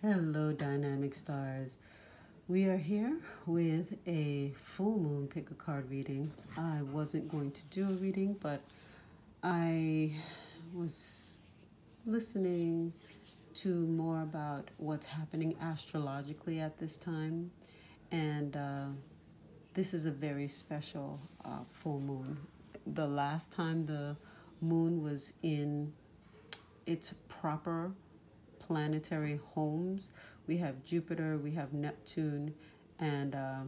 Hello, dynamic stars. We are here with a full moon pick a card reading. I wasn't going to do a reading, but I was listening to more about what's happening astrologically at this time, and this is a very special full moon. The last time the moon was in its proper planetary homes, we have Jupiter, we have Neptune, and oh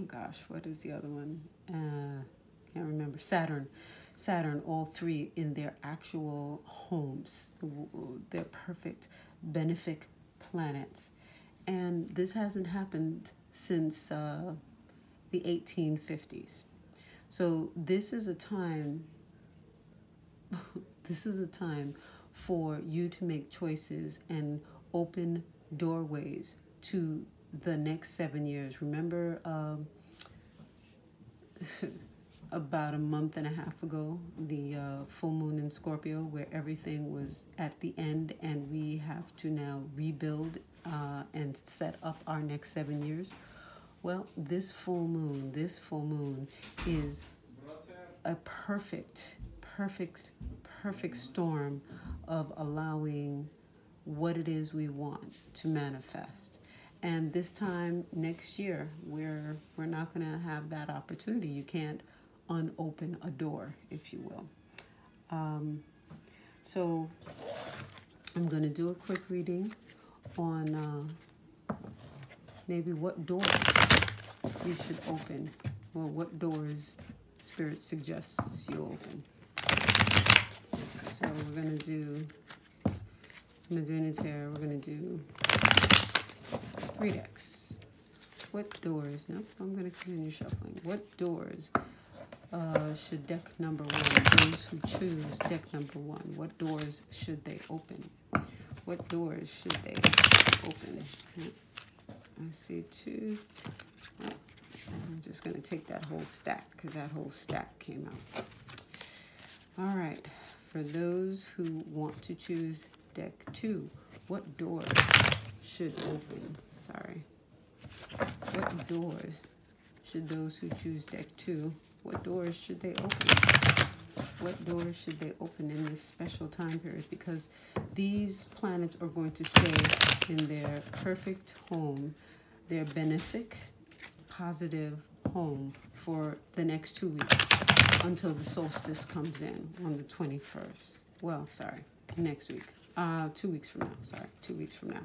gosh, what is the other one? Can't remember. Saturn, all three in their actual homes. They're perfect benefic planets. And this hasn't happened since the 1850s. So this is a time for you to make choices and open doorways to the next 7 years. Remember, about a month and a half ago, the full moon in Scorpio, where everything was at the end and we have to now rebuild and set up our next 7 years. Well, this full moon is a perfect storm of allowing what it is we want to manifest. And this time next year, we're not going to have that opportunity. You can't unopen a door, if you will. So I'm going to do a quick reading on maybe what doors you should open, or what doors Spirit suggests you open. So we're going to do, I'm going to do an entire, we're going to do 3 decks. What doors, nope, I'm going to continue shuffling. What doors should deck number 1, those who choose deck number 1, what doors should they open? What doors should they open? I see 2. Oh, I'm just going to take that whole stack because that whole stack came out. All right. For those who want to choose deck 2, what doors should open? Sorry. What doors should those who choose deck 2, what doors should they open? What doors should they open in this special time period? Because these planets are going to stay in their perfect home, their benefic, positive home for the next 2 weeks until the solstice comes in on the 21st. Well, sorry, next week. 2 weeks from now. Sorry, 2 weeks from now.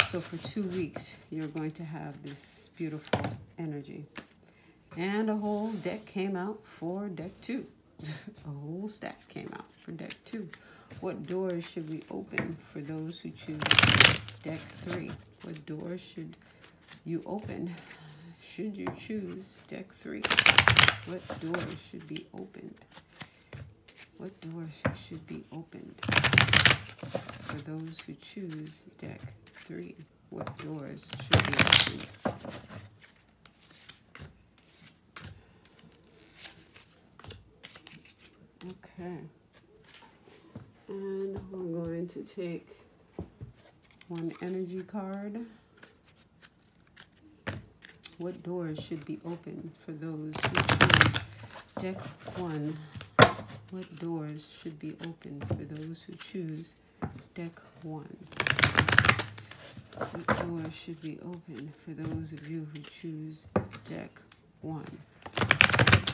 So for 2 weeks, you're going to have this beautiful energy. And a whole deck came out for deck 2. A whole stack came out for deck 2. What doors should we open for those who choose deck 3? What doors should you open should you choose deck 3? What doors should be opened? What doors should be opened for those who choose deck 3? What doors should be opened? Okay. And we're going to take one energy card. What doors should be open for those who choose deck 1? What doors should be open for those who choose deck 1? What doors should be open for those of you who choose deck 1?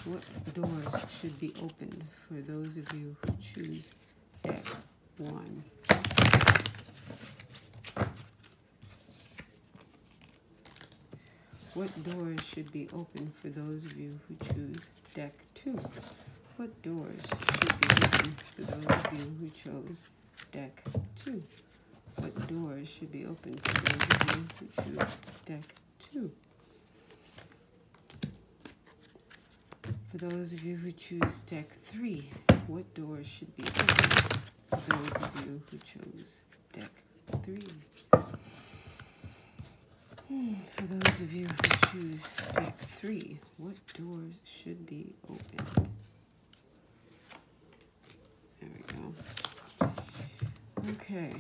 What doors should be opened for those of you who choose deck 1? What doors should be open for those of you who choose deck 2? What doors should be open for those of you who chose deck 2? What doors should be open for those of you who choose deck 2? For those of you who choose deck 3, what doors should be open for those of you who chose deck 3? For those of you who choose deck 3, what doors should be open? There we go. Okay.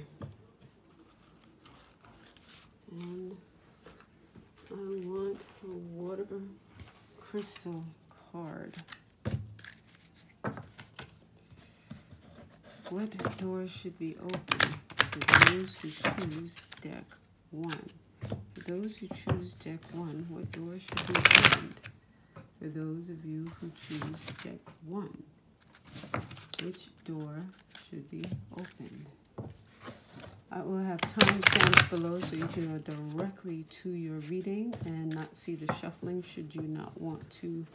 crystal card. What doors should be open for those who choose deck 1? For those who choose deck 1, what doors should be opened? For those of you who choose deck 1, which door should be opened? I will have timestamps below so you can go directly to your reading and not see the shuffling should you not want to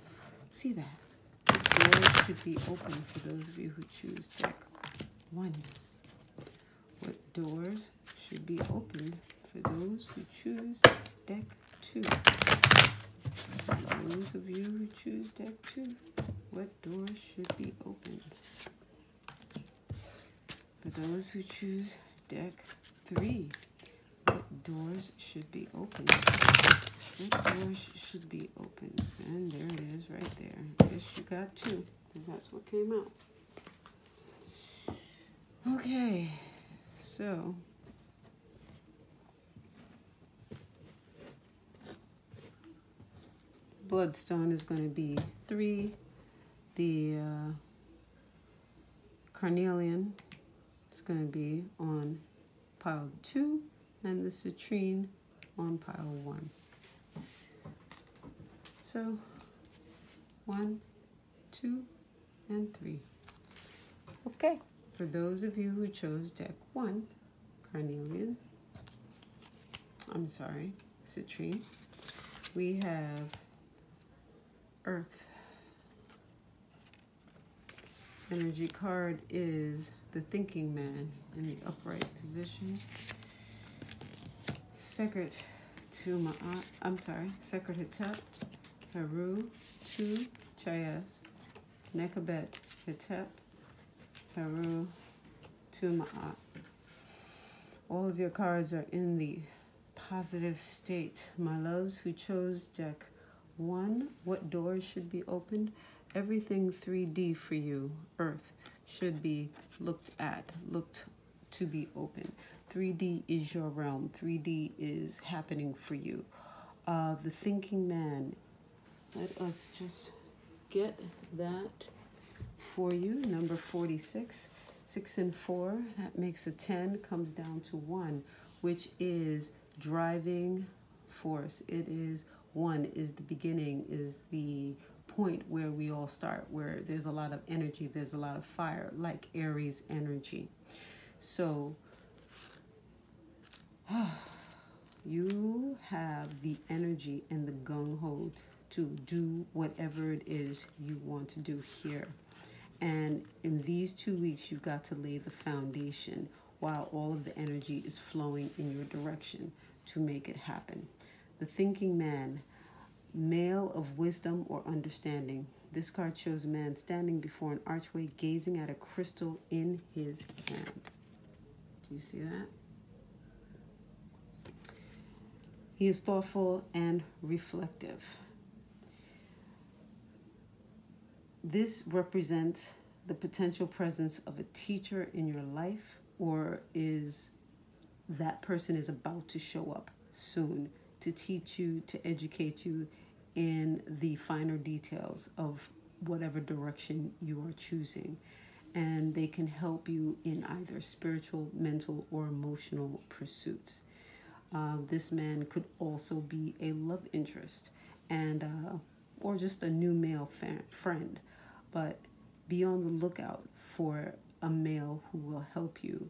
see that. What doors should be open for those of you who choose deck 1? What doors should be opened for those who choose deck 2? For those of you who choose deck 2, what doors should be opened? For those who choose deck 3, what doors should be open? What doors should be open? And there it is right there. Guess you got 2, because that's what came out. Okay, so bloodstone is going to be 3. The carnelian is going to be on pile 2, and the citrine on pile 1. So 1, 2, and 3. Okay, for those of you who chose deck 1, carnelian, citrine, we have earth. Energy card is the thinking man in the upright position. Sekret Hetep, Heru, 2 Chayes, Nekabet Hetep, Heru, 2 Ma'at. All of your cards are in the positive state. My loves who chose deck 1, what doors should be opened? Everything 3D for you, Earth, should be looked to be open. 3D is your realm. 3D is happening for you. The thinking man, let us just get that for you. Number 46, 6 and 4, that makes a 10, comes down to 1, which is driving force. It is 1 is the beginning, is the point where we all start, where there's a lot of energy, there's a lot of fire, like Aries energy. So you have the energy and the gung-ho to do whatever it is you want to do here. And in these 2 weeks, you've got to lay the foundation while all of the energy is flowing in your direction to make it happen. The thinking man, male of wisdom or understanding. This card shows a man standing before an archway, gazing at a crystal in his hand. Do you see that? He is thoughtful and reflective. This represents the potential presence of a teacher in your life, or is that person is about to show up soon to teach you, to educate you in the finer details of whatever direction you are choosing. And they can help you in either spiritual, mental, or emotional pursuits. This man could also be a love interest and or just a new male friend. But be on the lookout for a male who will help you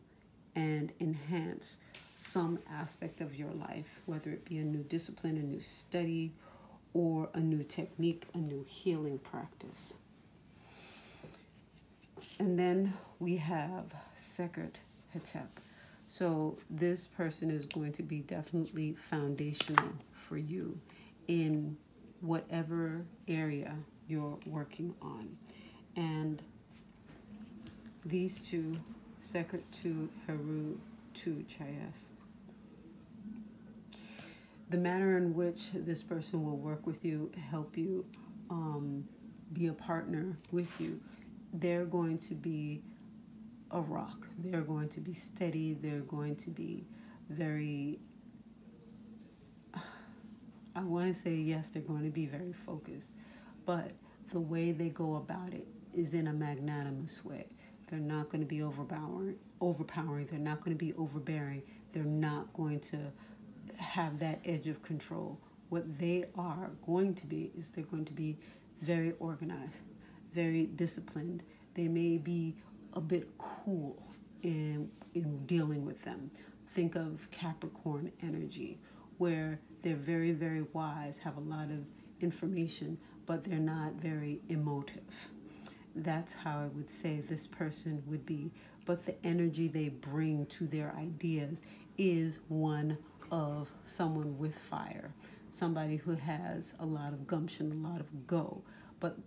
and enhance some aspect of your life, whether it be a new discipline, a new study, or a new technique, a new healing practice. And then we have Sekret Hetep. So this person is going to be definitely foundational for you in whatever area you're working on. And these two, Sekret to Heru to Chayes. The manner in which this person will work with you, help you, be a partner with you, they're going to be a rock. They're going to be steady. They're going to be very, I want to say yes, they're going to be very focused. but the way they go about it is in a magnanimous way. They're not going to be overpowering. They're not going to be overbearing. They're not going to have that edge of control. What they are going to be is they're going to be very organized, very disciplined. They may be a bit cool in dealing with them. Think of Capricorn energy, where they're very, very wise, have a lot of information, but they're not very emotive. That's how I would say this person would be. But the energy they bring to their ideas is one of someone with fire, somebody who has a lot of gumption, a lot of go. But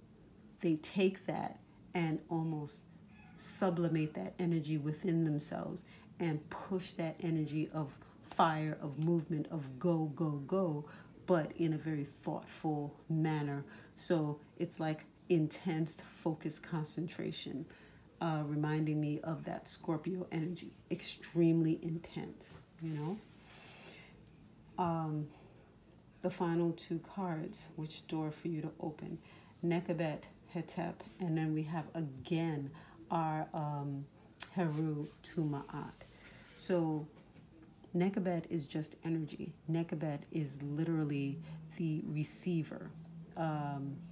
they take that and almost sublimate that energy within themselves and push that energy of fire, of movement, of go, go, go, but in a very thoughtful manner. So it's like intense, focused concentration, reminding me of that Scorpio energy, extremely intense, you know. The final two cards, which door for you to open? Nekabet, Hetep, and then we have again our Heru Tuma'at. So Nekabet is just energy. Nekabet is literally the receiver.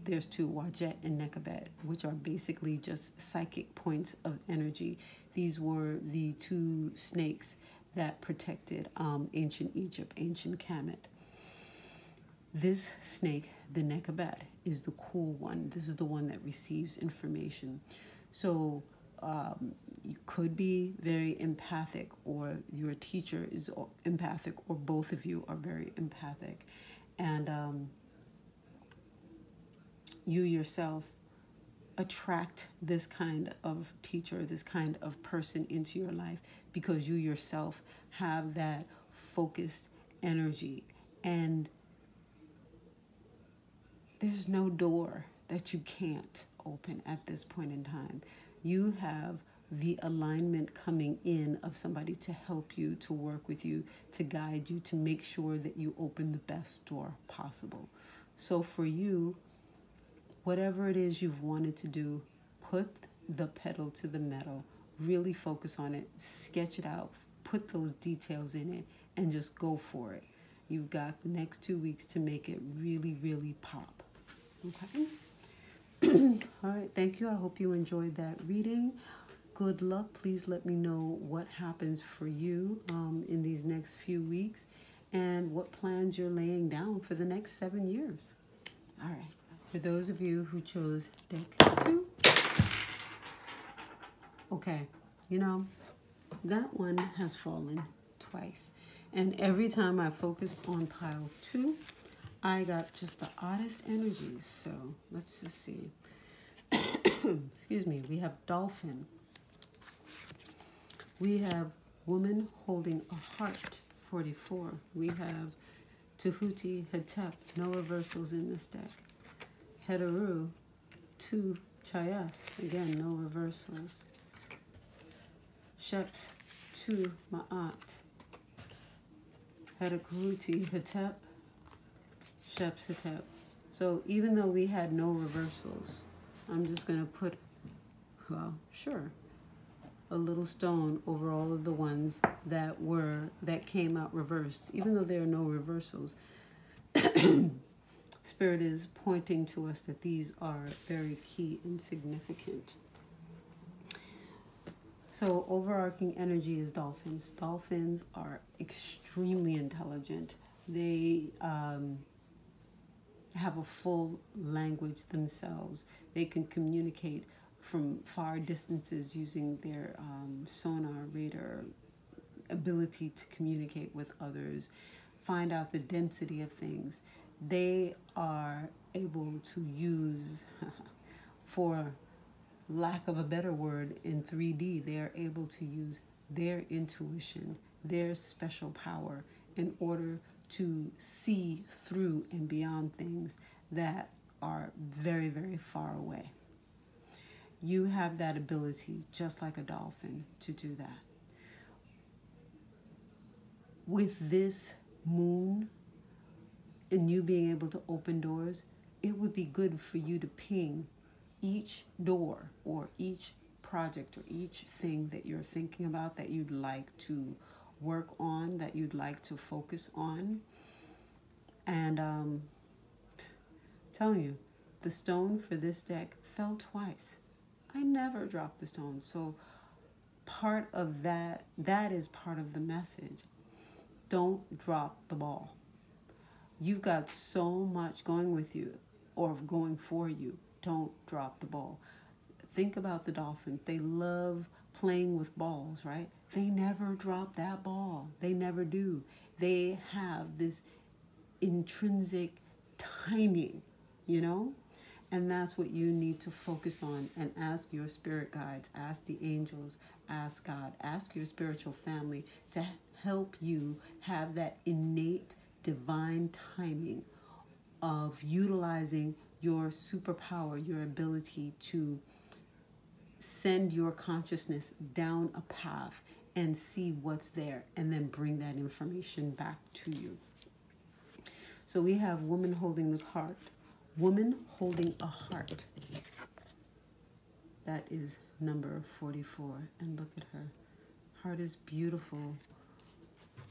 There's two, Wajet and Nekabet, which are basically just psychic points of energy. These were the two snakes that protected ancient Egypt, ancient Kemet. This snake, the Nekabet, is the cool one. This is the one that receives information. So you could be very empathic, or your teacher is empathic, or both of you are very empathic. And you yourself attract this kind of teacher, this kind of person into your life, because you yourself have that focused energy. And there's no door that you can't open at this point in time. You have the alignment coming in of somebody to help you, to work with you, to guide you, to make sure that you open the best door possible. So for you, whatever it is you've wanted to do, put the pedal to the metal, really focus on it, sketch it out, put those details in it, and just go for it. You've got the next 2 weeks to make it really, really pop. Okay? All right, thank you. I hope you enjoyed that reading. Good luck. Please let me know what happens for you in these next few weeks and what plans you're laying down for the next 7 years. All right. For those of you who chose deck 2, okay, you know, that one has fallen twice. And every time I focused on pile 2, I got just the oddest energies. So let's just see. Excuse me. We have dolphin. We have woman holding a heart, 44. We have Tahuti, Hetep, no reversals in this deck. Heteru, 2 Chayas, again, no reversals. Sheps, 2 Ma'at. Heteruti, Hetep, Sheps, Hetep. So even though we had no reversals, I'm just going to put, well, sure, a little stone over all of the ones that came out reversed. Even though there are no reversals, Spirit is pointing to us that these are very key and significant. So overarching energy is dolphins. Dolphins are extremely intelligent. They have a full language themselves. They can communicate from far distances using their sonar, radar, ability to communicate with others, find out the density of things. They are able to use, for lack of a better word, in 3D, they are able to use their intuition, their special power in order to see through and beyond things that are very, very far away. You have that ability, just like a dolphin, to do that. With this moon and you being able to open doors, it would be good for you to ping each door or each project or each thing that you're thinking about that you'd like to work on, that you'd like to focus on. And telling you, the stone for this deck fell twice. I never dropped the stone. So part of that is part of the message. Don't drop the ball. You've got so much going with you or going for you. Don't drop the ball. Think about the dolphins. They love playing with balls, right? They never drop that ball. They never do. They have this intrinsic timing, you know? And that's what you need to focus on, and ask your spirit guides, ask the angels, ask God, ask your spiritual family to help you have that innate divine timing of utilizing your superpower, your ability to send your consciousness down a path and see what's there, and then bring that information back to you. So we have woman holding the heart. Woman holding a heart. That is number 44. And look at her. Heart is beautiful,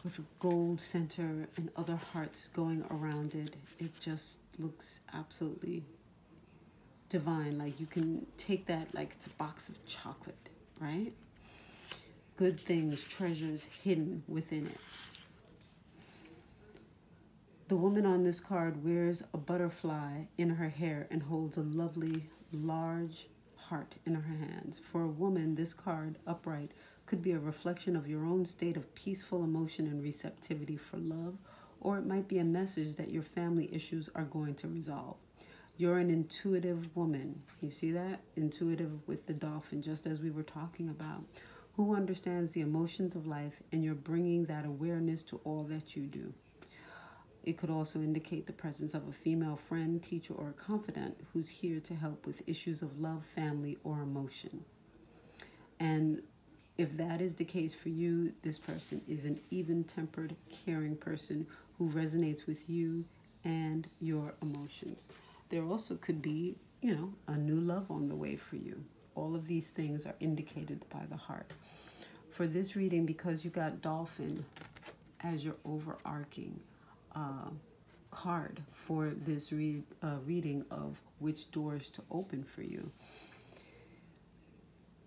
with a gold center and other hearts going around it. It just looks absolutely divine. Like you can take that like it's a box of chocolate, right? Good things, treasures hidden within it. The woman on this card wears a butterfly in her hair and holds a lovely, large heart in her hands. For a woman, this card, upright, could be a reflection of your own state of peaceful emotion and receptivity for love, or it might be a message that your family issues are going to resolve. You're an intuitive woman. You see that? Intuitive with the dolphin, just as we were talking about, who understands the emotions of life, and you're bringing that awareness to all that you do. It could also indicate the presence of a female friend, teacher, or confidant who's here to help with issues of love, family, or emotion. And if that is the case for you, this person is an even-tempered, caring person who resonates with you and your emotions. There also could be, a new love on the way for you. All of these things are indicated by the heart. For this reading, because you got dolphin as your overarching card for this reading of which doors to open for you.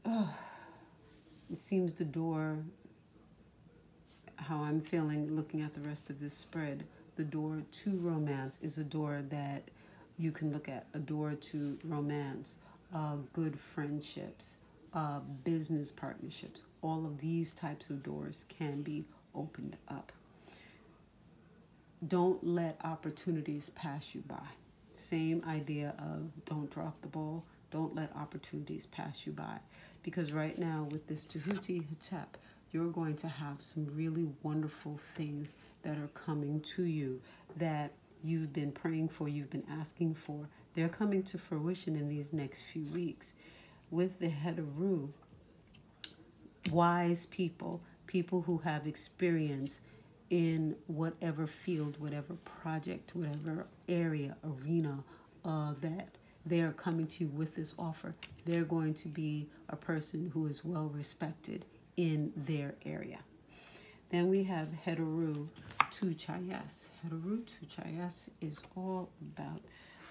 It seems the door, how I'm feeling looking at the rest of this spread, the door to romance is a door that you can look at, a door to romance, good friendships, business partnerships. All of these types of doors can be opened up. Don't let opportunities pass you by. Same idea of don't drop the ball. Don't let opportunities pass you by. Because right now with this Tahuti Hetep, you're going to have some really wonderful things that are coming to you that you've been praying for, you've been asking for. They're coming to fruition in these next few weeks. With the Heteru, wise people, people who have experience in whatever field, whatever project, whatever area, arena that they are coming to you with this offer. They're going to be a person who is well respected in their area. Then we have Heteru to Chayes. Heteru to Chayes is all about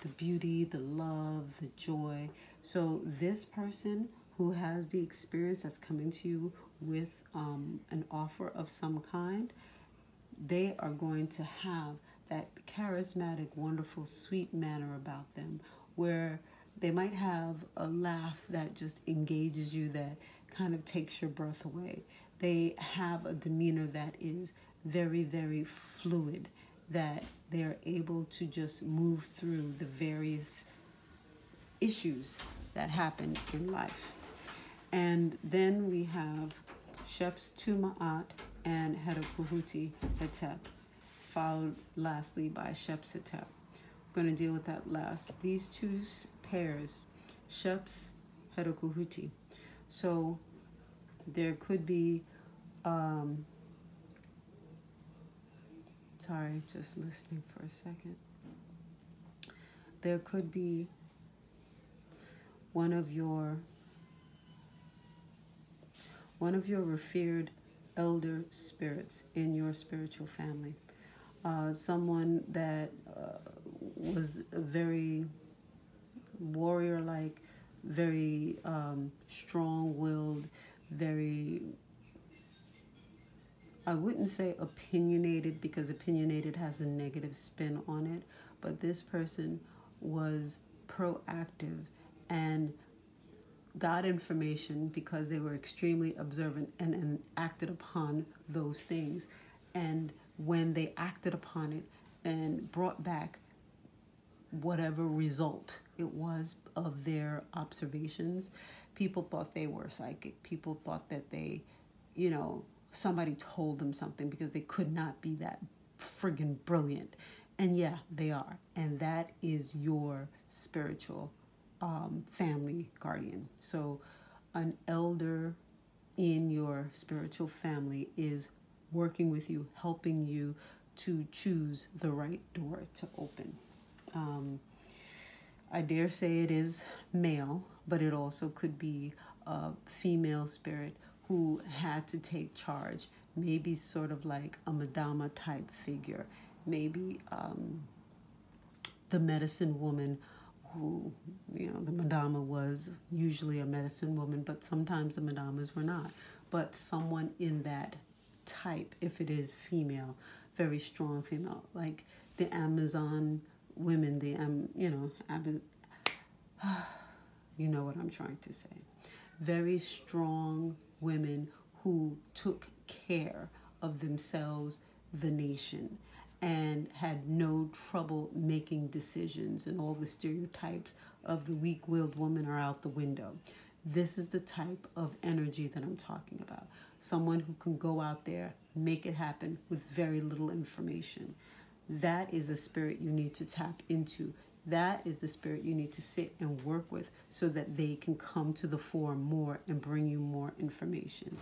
the beauty, the love, the joy. So this person who has the experience that's coming to you with an offer of some kind, they are going to have that charismatic, wonderful, sweet manner about them, where they might have a laugh that just engages you, that kind of takes your breath away. They have a demeanor that is very, very fluid, that they're able to just move through the various issues that happen in life. And then we have Sheps to Ma'at and Hetepuhuti Hetep, followed lastly by Sheps Hetep. I'm going to deal with that last. These two pairs, Sheps, Hetepuhuti. So there could be, sorry, just listening for a second. there could be one of your revered elder spirits in your spiritual family. Someone that was very warrior-like, very strong-willed, very, I wouldn't say opinionated, because opinionated has a negative spin on it, but this person was proactive and got information because they were extremely observant and acted upon those things. And when they acted upon it and brought back whatever result it was of their observations, people thought they were psychic. People thought that they, somebody told them something, because they could not be that friggin' brilliant. And yeah, they are. And that is your spiritual family guardian. So an elder in your spiritual family is working with you, helping you to choose the right door to open. I dare say it is male, but it also could be a female spirit who had to take charge, maybe sort of like a Madama type figure, maybe the medicine woman who, the Madama was usually a medicine woman, but sometimes the Madamas were not. But someone in that type, if it is female, very strong female, like the Amazon women, you know what I'm trying to say. Very strong women who took care of themselves, the nation, and had no trouble making decisions, and all the stereotypes of the weak-willed woman are out the window. This is the type of energy that I'm talking about. Someone who can go out there, make it happen with very little information. That is a spirit you need to tap into. That is the spirit you need to sit and work with, so that they can come to the fore more and bring you more information.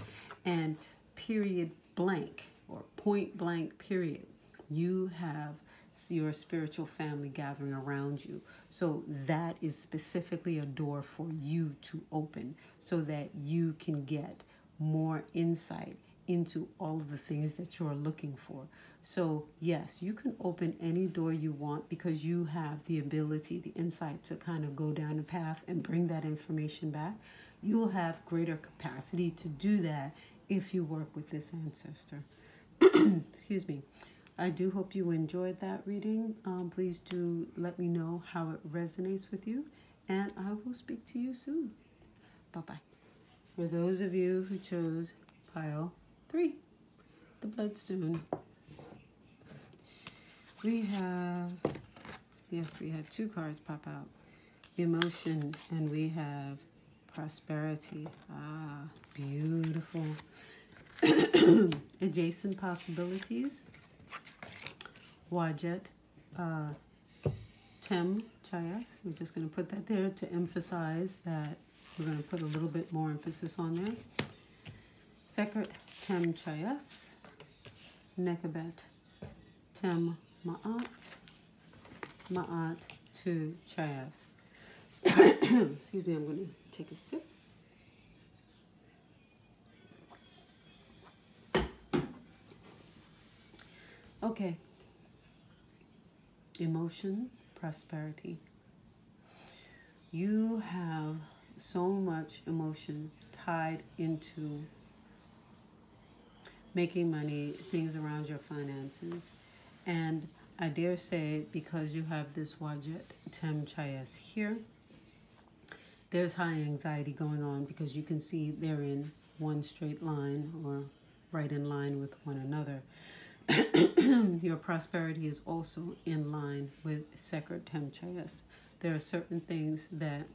And period blank, or point blank period, you have your spiritual family gathering around you. So that is specifically a door for you to open, so that you can get more insight into all of the things that you're looking for. So yes, you can open any door you want, because you have the ability, the insight to kind of go down a path and bring that information back. You'll have greater capacity to do that if you work with this ancestor. Excuse me. I do hope you enjoyed that reading. Please do let me know how it resonates with you, and I will speak to you soon. Bye-bye. For those of you who chose pile 3, the bloodstone, we had 2 cards pop out. Emotion, and we have prosperity. Ah, beautiful. Adjacent possibilities. Wajet, Tem Chayas. We're just going to put that there to emphasize that we're going to put a little bit more emphasis on there. Sekret Tem Chayas. Nekabet Tem Ma'at. Ma'at to Chayas. Excuse me, I'm going to take a sip. Okay. Emotion, prosperity. You have so much emotion tied into making money, things around your finances. And I dare say, because you have this Wajet Tem Chayas here, there's high anxiety going on, because you can see they're in one straight line, or right in line with one another. Your prosperity is also in line with Sekret Tem Chayas. There are certain things that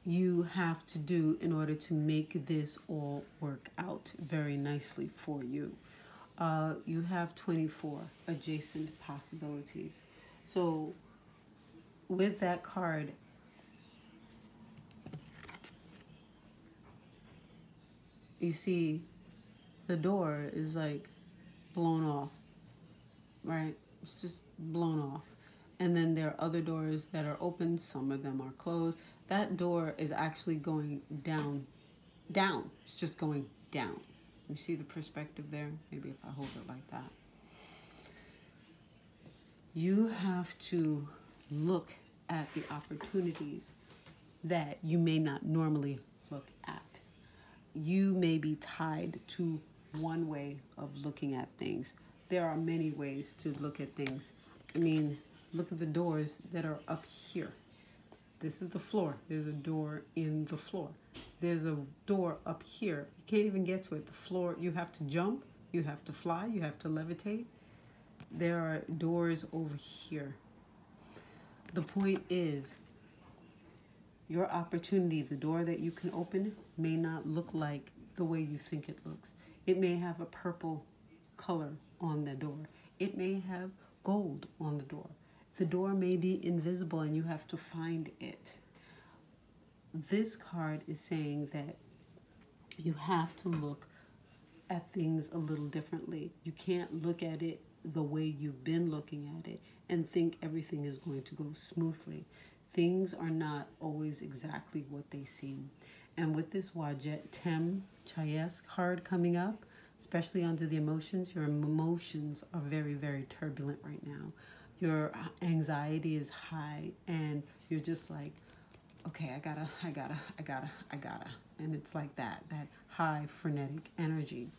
you have to do in order to make this all work out very nicely for you. You have 24 adjacent possibilities. So with that card, you see the door is like blown off, right? It's just blown off. And then there are other doors that are open. Some of them are closed. That door is actually going down. It's just going down. You see the perspective there? Maybe if I hold it like that. You have to look at the opportunities that you may not normally look at. You may be tied to one way of looking at things. There are many ways to look at things. I mean, look at the doors that are up here. This is the floor. There's a door in the floor. There's a door up here. You can't even get to it. The floor, you have to jump, you have to fly, you have to levitate. There are doors over here. The point is, your opportunity, the door that you can open, may not look like the way you think it looks. It may have a purple color on the door. It may have gold on the door. The door may be invisible and you have to find it. This card is saying that you have to look at things a little differently. You can't look at it the way you've been looking at it and think everything is going to go smoothly. Things are not always exactly what they seem. And with this Wajet Tem Chayes card coming up, especially under the emotions, your emotions are very, very turbulent right now. Your anxiety is high and you're just like, okay, I gotta. And it's like that high frenetic energy.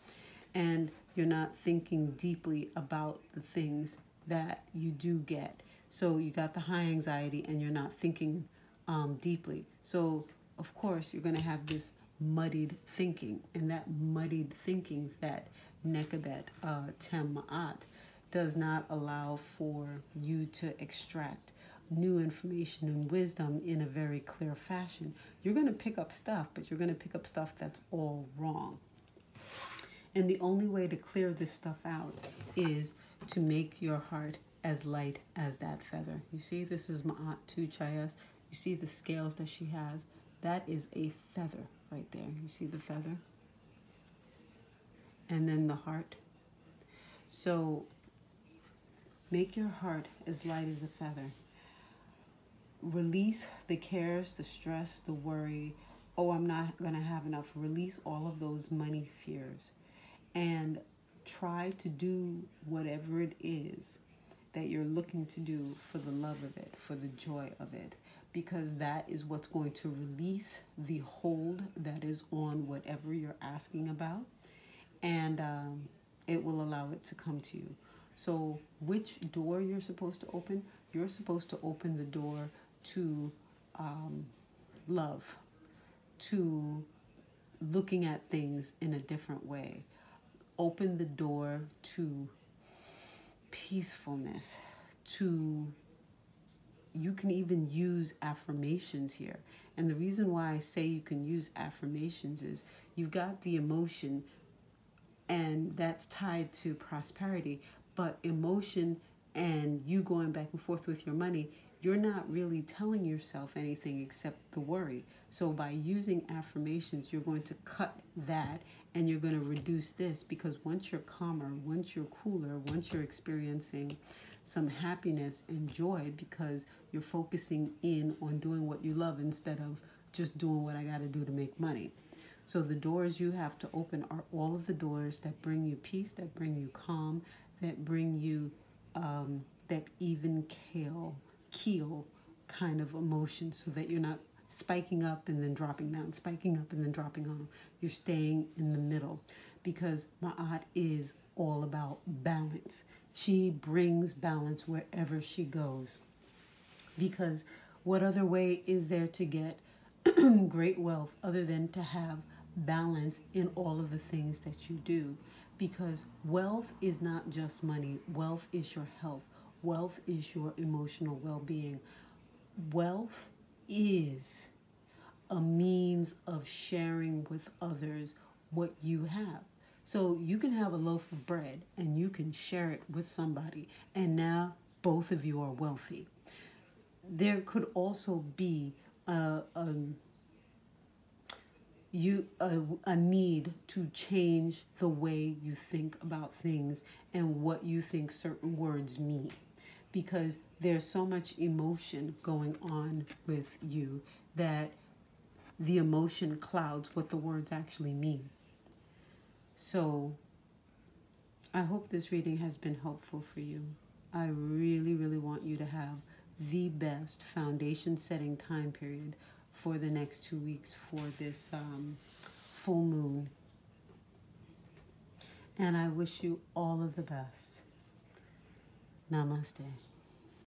And you're not thinking deeply about the things that you do get. So you got the high anxiety and you're not thinking deeply. So of course you're gonna have this muddied thinking, and that muddied thinking, that Nekabet Tem Ma'at, does not allow for you to extract new information and wisdom in a very clear fashion. You're going to pick up stuff, but you're going to pick up stuff that's all wrong. And the only way to clear this stuff out is to make your heart as light as that feather. You see, this is Ma'at 2 Chayas. You see the scales that she has. That is a feather right there. You see the feather? And then the heart. So make your heart as light as a feather. Release the cares, the stress, the worry. Oh, I'm not going to have enough. Release all of those money fears. And try to do whatever it is that you're looking to do for the love of it, for the joy of it. Because that is what's going to release the hold that is on whatever you're asking about. And it will allow it to come to you. So which door you're supposed to open? You're supposed to open the door to love, to looking at things in a different way. Open the door to peacefulness, to, you can even use affirmations here. And the reason why I say you can use affirmations is you've got the emotion, and that's tied to prosperity. But emotion and you going back and forth with your money, you're not really telling yourself anything except the worry. So by using affirmations, you're going to cut that and you're going to reduce this, because once you're calmer, once you're cooler, once you're experiencing some happiness and joy because you're focusing in on doing what you love instead of just doing what I got to do to make money. So the doors you have to open are all of the doors that bring you peace, that bring you calm, that bring you that even keel kind of emotion, so that you're not spiking up and then dropping down, spiking up and then dropping on. You're staying in the middle, because Ma'at is all about balance. She brings balance wherever she goes. Because what other way is there to get great wealth other than to have balance in all of the things that you do? Because wealth is not just money. Wealth is your health. Wealth is your emotional well-being. Wealth is a means of sharing with others what you have. So you can have a loaf of bread and you can share it with somebody, and now both of you are wealthy. There could also be a need to change the way you think about things and what you think certain words mean. because there's so much emotion going on with you that the emotion clouds what the words actually mean. So I hope this reading has been helpful for you. I really, really want you to have the best foundation setting time period for the next 2 weeks for this full moon. And I wish you all of the best. Namaste.